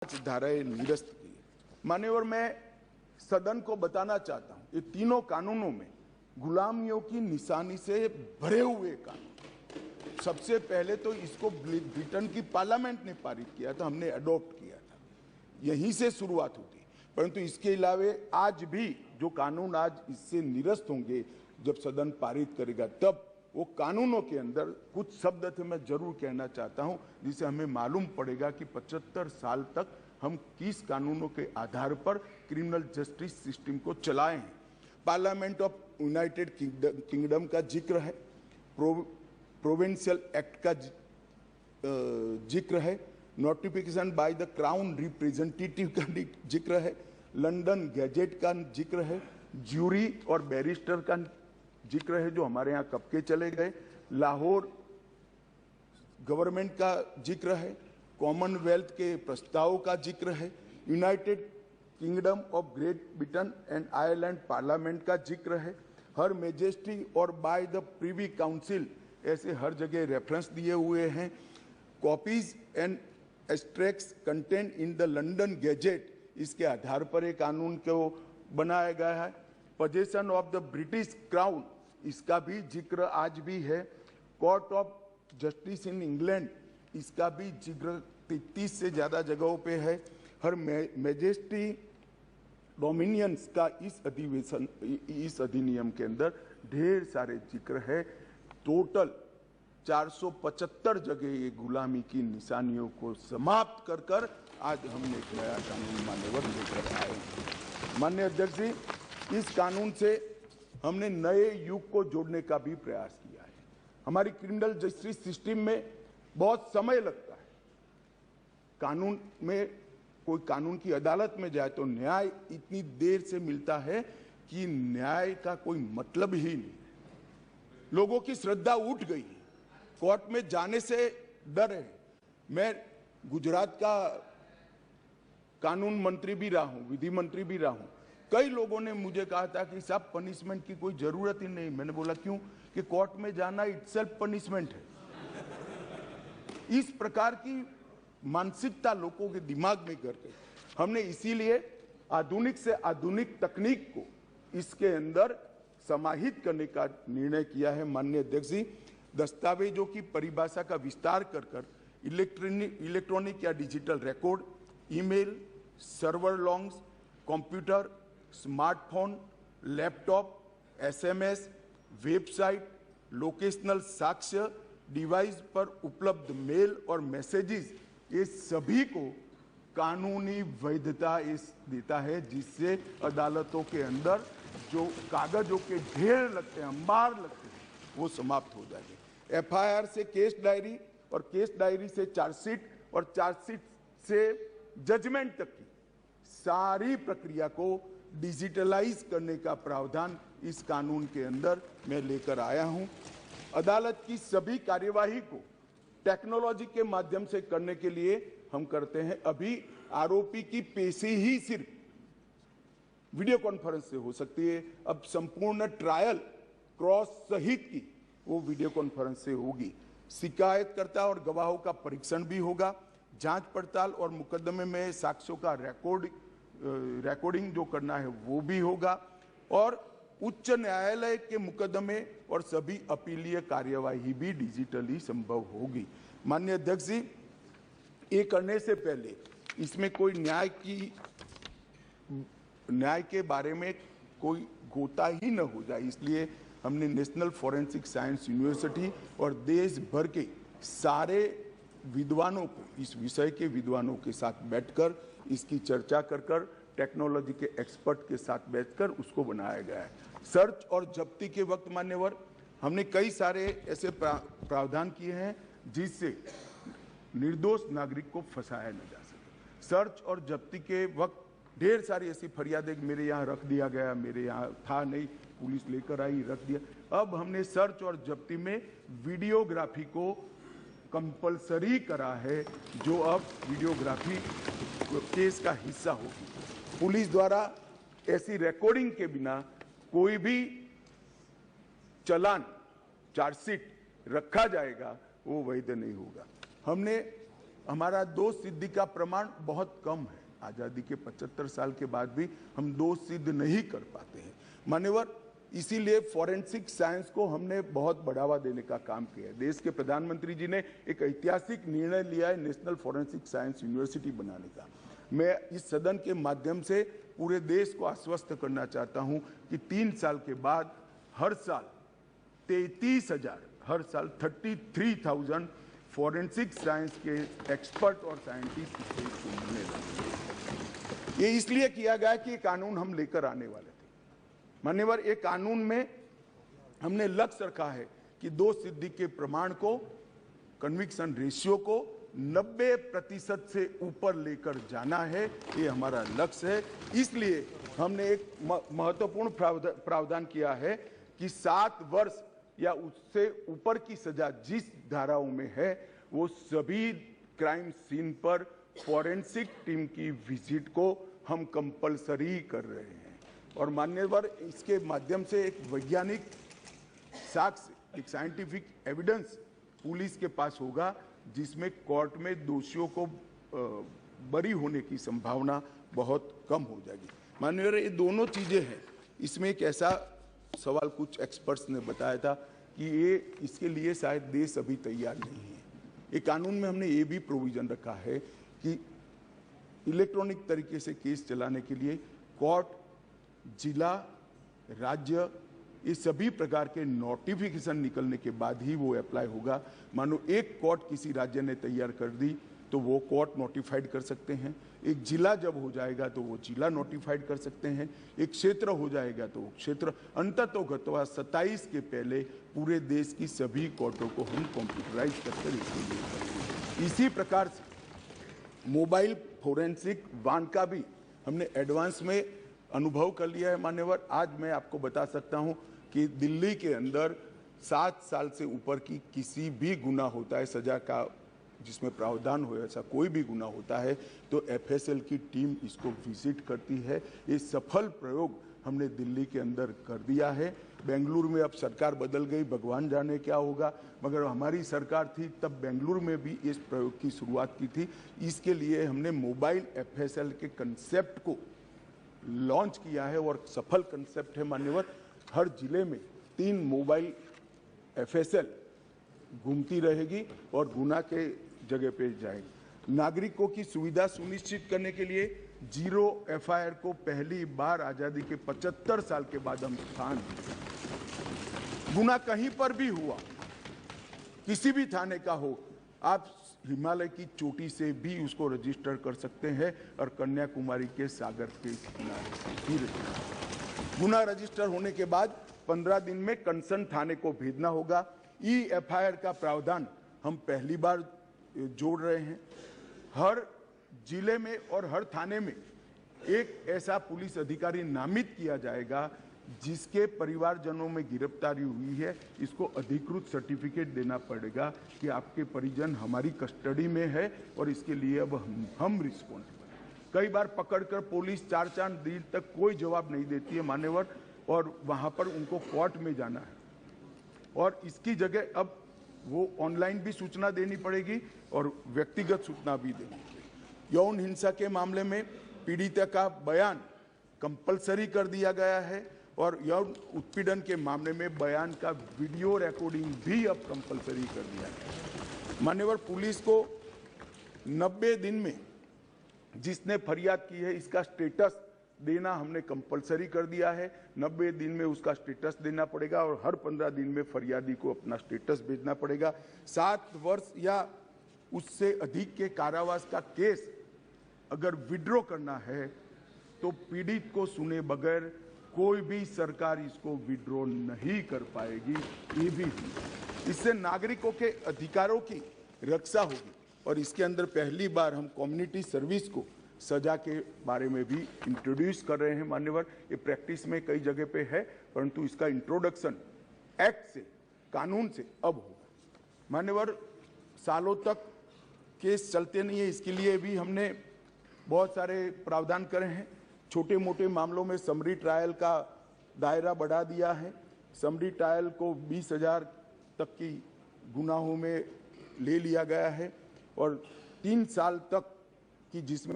धाराएं निरस्त की। मान्यवर, मैं सदन को बताना चाहता हूं, ये तीनों कानूनों में गुलामियों की निशानी से भरे हुए कानून। सबसे पहले तो इसको ब्रिटेन की पार्लियामेंट ने पारित किया था, हमने अडॉप्ट किया था, यहीं से शुरुआत होती। परंतु इसके अलावा आज भी जो कानून आज इससे निरस्त होंगे, जब सदन पारित करेगा तब वो कानूनों के अंदर कुछ शब्द थे मैं जरूर कहना चाहता हूं, जिसे हमें मालूम पड़ेगा कि 75 साल तक हम किस कानूनों के आधार पर क्रिमिनल जस्टिस सिस्टम को चलाए हैं। पार्लियामेंट ऑफ यूनाइटेड किंगडम का जिक्र है, प्रोविंशियल एक्ट का जिक्र है, notification by the crown representative का जिक्र है, लंदन गैजेट का जिक्र है, ज्यूरी और बैरिस्टर का जिक्र है जो हमारे यहाँ कब के चले गए, लाहौर गवर्नमेंट का जिक्र है, कॉमनवेल्थ के प्रस्ताव का जिक्र है, United kingdom of great Britain and Ireland parliament का जिक्र है, हर मेजेस्टी और बाय द प्रीवी काउंसिल, ऐसे हर जगह रेफरेंस दिए हुए हैं। Copies and extracts content in the London gadget, इसके आधार पर एक कानून को बनाया गया है। Possession of the British crown, इसका भी जिक्र आज भी है। Court of justice in England, इसका भी जिक्र 33 से ज्यादा जगहों पे है। हर मैजेस्टी डोमिनियंस का इस अधिनियम के अंदर ढेर सारे जिक्र है। टोटल 475 जगह ये गुलामी की निशानियों को समाप्त कर कर आज हमने एक नया कानून मान्यवर लेकर आए हैं। माननीय अध्यक्ष जी, इस कानून से हमने नए युग को जोड़ने का भी प्रयास किया है। हमारी क्रिमिनल जस्टिस सिस्टम में बहुत समय लगता है। कानून में कोई कानून की अदालत में जाए तो न्याय इतनी देर से मिलता है कि न्याय का कोई मतलब ही नहीं। लोगों की श्रद्धा उठ गई है, कोर्ट में जाने से डर है। मैं गुजरात का कानून मंत्री भी रहा हूं, विधि मंत्री भी रहा हूं। कई लोगों ने मुझे कहा था कि साहब पनिशमेंट की कोई जरूरत ही नहीं। मैंने बोला क्यों? कि कोर्ट में जाना इटसेल्फ पनिशमेंट है। इस प्रकार की मानसिकता लोगों के दिमाग में कर गई। हमने इसीलिए आधुनिक से आधुनिक तकनीक को इसके अंदर समाहित करने का निर्णय किया है। माननीय अध्यक्ष जी, दस्तावेजों की परिभाषा का विस्तार कर कर इलेक्ट्रॉनिक या digital record, email, server longs, computer, smartphone, laptop, SMS, website, locational साक्ष्य, डिवाइस पर उपलब्ध मेल और मैसेजेस, ये सभी को कानूनी वैधता देता है, जिससे अदालतों के अंदर जो कागजों के ढेर लगते हैं, अंबार लगते हैं, वो समाप्त हो जाएंगे। एफआईआर से केस डायरी और केस डायरी से चार्जशीट और चार्जशीट से जजमेंट तक की सारी प्रक्रिया को डिजिटलाइज करने का प्रावधान इस कानून के अंदर मैं लेकर आया हूं। अदालत की सभी कार्यवाही को टेक्नोलॉजी के माध्यम से करने के लिए हम करते हैं। अभी आरोपी की पेशी ही सिर्फ वीडियो कॉन्फ्रेंस से हो सकती है, अब संपूर्ण ट्रायल क्रॉस सहित की वो वीडियो कॉन्फ्रेंस से होगी। शिकायतकर्ता और गवाहों का परीक्षण भी होगा। जांच पड़ताल और मुकदमे में साक्ष्यों का रिकॉर्डिंग जो करना है वो भी होगा। और उच्च न्यायालय के मुकदमे और सभी अपीलीय कार्यवाही भी डिजिटली संभव होगी। माननीय अध्यक्ष जी, ये करने से पहले इसमें कोई न्याय के बारे में कोई गोता ही न हो जाए, इसलिए हमने नेशनल फॉरेंसिक साइंस यूनिवर्सिटी और देश भर के सारे विद्वानों को, इस विषय के विद्वानों के साथ बैठकर इसकी चर्चा कर कर टेक्नोलॉजी के एक्सपर्ट के साथ बैठकर उसको बनाया गया है। सर्च और जब्ती के वक्त मान्यवर हमने कई सारे ऐसे प्रावधान किए हैं जिससे निर्दोष नागरिक को फंसाया न जा सके। सर्च और जब्ती के वक्त ढेर सारी ऐसी फरियादें, मेरे यहाँ रख दिया गया, मेरे यहाँ था नहीं, पुलिस लेकर आई, रख दिया। अब हमने सर्च और जब्ती में वीडियोग्राफी को कंपलसरी करा है, जो अब वीडियोग्राफी केस का हिस्सा होगी। पुलिस द्वारा ऐसी रिकॉर्डिंग के बिना कोई भी चालान, चार्जशीट रखा जाएगा वो वैध नहीं होगा। हमने हमारा दोष सिद्धि का प्रमाण बहुत कम है। आज़ादी के 75 साल के बाद भी हम दोष सिद्ध नहीं कर पाते हैं मान्यवर। इसीलिए फॉरेंसिक साइंस को हमने बहुत बढ़ावा देने का काम किया है। देश के प्रधानमंत्री जी ने एक ऐतिहासिक निर्णय लिया है नेशनल फॉरेंसिक साइंस यूनिवर्सिटी बनाने का। मैं इस सदन के माध्यम से पूरे देश को आश्वस्त करना चाहता हूं कि 3 साल के बाद हर साल 33,000 फॉरेंसिक साइंस के एक्सपर्ट और साइंटिस्ट इस देश को मिलने लगे। ये इसलिए किया गया कि ये कानून हम लेकर आने वाले थे मान्यवर। एक कानून में हमने लक्ष्य रखा है कि दोष सिद्धि के प्रमाण को, कन्विक्शन रेशियो को 90% से ऊपर लेकर जाना है, ये हमारा लक्ष्य है। इसलिए हमने एक महत्वपूर्ण प्रावधान किया है कि 7 वर्ष या उससे ऊपर की सजा जिस धाराओं में है वो सभी क्राइम सीन पर फॉरेंसिक टीम की विजिट को हम कंपलसरी कर रहे हैं। और मान्यवर इसके माध्यम से एक वैज्ञानिक साक्ष्य, एक साइंटिफिक एविडेंस पुलिस के पास होगा जिसमें कोर्ट में दोषियों को बरी होने की संभावना बहुत कम हो जाएगी। माननीय, ये दोनों चीजें हैं। इसमें एक ऐसा सवाल कुछ एक्सपर्ट्स ने बताया था कि ये इसके लिए शायद देश अभी तैयार नहीं है। ये कानून में हमने ये भी प्रोविजन रखा है कि इलेक्ट्रॉनिक तरीके से केस चलाने के लिए कोर्ट, जिला, राज्य, ये सभी प्रकार के नोटिफिकेशन निकलने के बाद ही वो अप्लाई होगा। मानो एक कोर्ट किसी राज्य ने तैयार कर दी तो वो कोर्ट नोटिफाइड कर सकते हैं। एक जिला जब हो जाएगा तो वो जिला नोटिफाइड कर सकते हैं। एक क्षेत्र हो जाएगा तो वो क्षेत्र। अंततोगत्वा 27 के पहले पूरे देश की सभी कोर्टों को हम कंप्यूटराइज करके इसके लिए करेंगे। इसी प्रकार से मोबाइल फोरेंसिक वाहन का भी हमने एडवांस में अनुभव कर लिया है मान्यवर। आज मैं आपको बता सकता हूं कि दिल्ली के अंदर 7 साल से ऊपर की किसी भी गुना होता है, सजा का जिसमें प्रावधान हो, ऐसा कोई भी गुना होता है तो एफएसएल की टीम इसको विजिट करती है। ये सफल प्रयोग हमने दिल्ली के अंदर कर दिया है। बेंगलुरु में अब सरकार बदल गई, भगवान जाने क्या होगा, मगर हमारी सरकार थी तब बेंगलुरु में भी इस प्रयोग की शुरुआत की थी। इसके लिए हमने मोबाइल एफएसएल के कंसेप्ट को लॉन्च किया है और सफल कंसेप्ट है मान्यवर। हर जिले में 3 मोबाइल एफएसएल घूमती रहेगी और गुना के जगह पे जाएगी। नागरिकों की सुविधा सुनिश्चित करने के लिए 0 एफआईआर को पहली बार आजादी के 75 साल के बाद हम स्थान दिए। गुना कहीं पर भी हुआ, किसी भी थाने का हो, आप हिमालय की चोटी से भी उसको रजिस्टर कर सकते हैं और कन्याकुमारी के सागर के किनारे भी रजिस्टर। गुना रजिस्टर होने के बाद 15 दिन में कंसर्न थाने को भेजना होगा। एफआईआर का प्रावधान हम पहली बार जोड़ रहे हैं। हर जिले में और हर थाने में एक ऐसा पुलिस अधिकारी नामित किया जाएगा जिसके परिवारजनों में गिरफ्तारी हुई है। इसको अधिकृत सर्टिफिकेट देना पड़ेगा कि आपके परिजन हमारी कस्टडी में है और इसके लिए अब हम रिस्पॉन्सिबल। कई बार पकड़कर पुलिस 4-4 दिन तक कोई जवाब नहीं देती है मान्यवर, और वहां पर उनको कोर्ट में जाना है। और इसकी जगह अब वो ऑनलाइन भी सूचना देनी पड़ेगी और व्यक्तिगत सूचना भी देनी पड़ेगी। यौन हिंसा के मामले में पीड़िता का बयान कंपलसरी कर दिया गया है और यौन उत्पीड़न के मामले में बयान का वीडियो रिकॉर्डिंग भी अब कंपलसरी कर दिया है। मान्यवर, पुलिस को 90 दिन में जिसने फरियाद की है इसका स्टेटस देना हमने कंपलसरी कर दिया है। 90 दिन में उसका स्टेटस देना पड़ेगा और हर 15 दिन में फरियादी को अपना स्टेटस भेजना पड़ेगा। 7 वर्ष या उससे अधिक के कारावास का केस अगर विड्रॉ करना है तो पीड़ित को सुने बगैर कोई भी सरकार इसको विड्रॉ नहीं कर पाएगी। ये भी इससे नागरिकों के अधिकारों की रक्षा होगी। और इसके अंदर पहली बार हम कम्युनिटी सर्विस को सजा के बारे में भी इंट्रोड्यूस कर रहे हैं मान्यवर। ये प्रैक्टिस में कई जगह पे है, परंतु इसका इंट्रोडक्शन एक्ट से, कानून से अब होगा मान्यवर। सालों तक केस चलते नहीं है, इसके लिए भी हमने बहुत सारे प्रावधान करे हैं। छोटे मोटे मामलों में समरी ट्रायल का दायरा बढ़ा दिया है। समरी ट्रायल को 20,000 तक की गुनाहों में ले लिया गया है और 3 साल तक कि जिसमें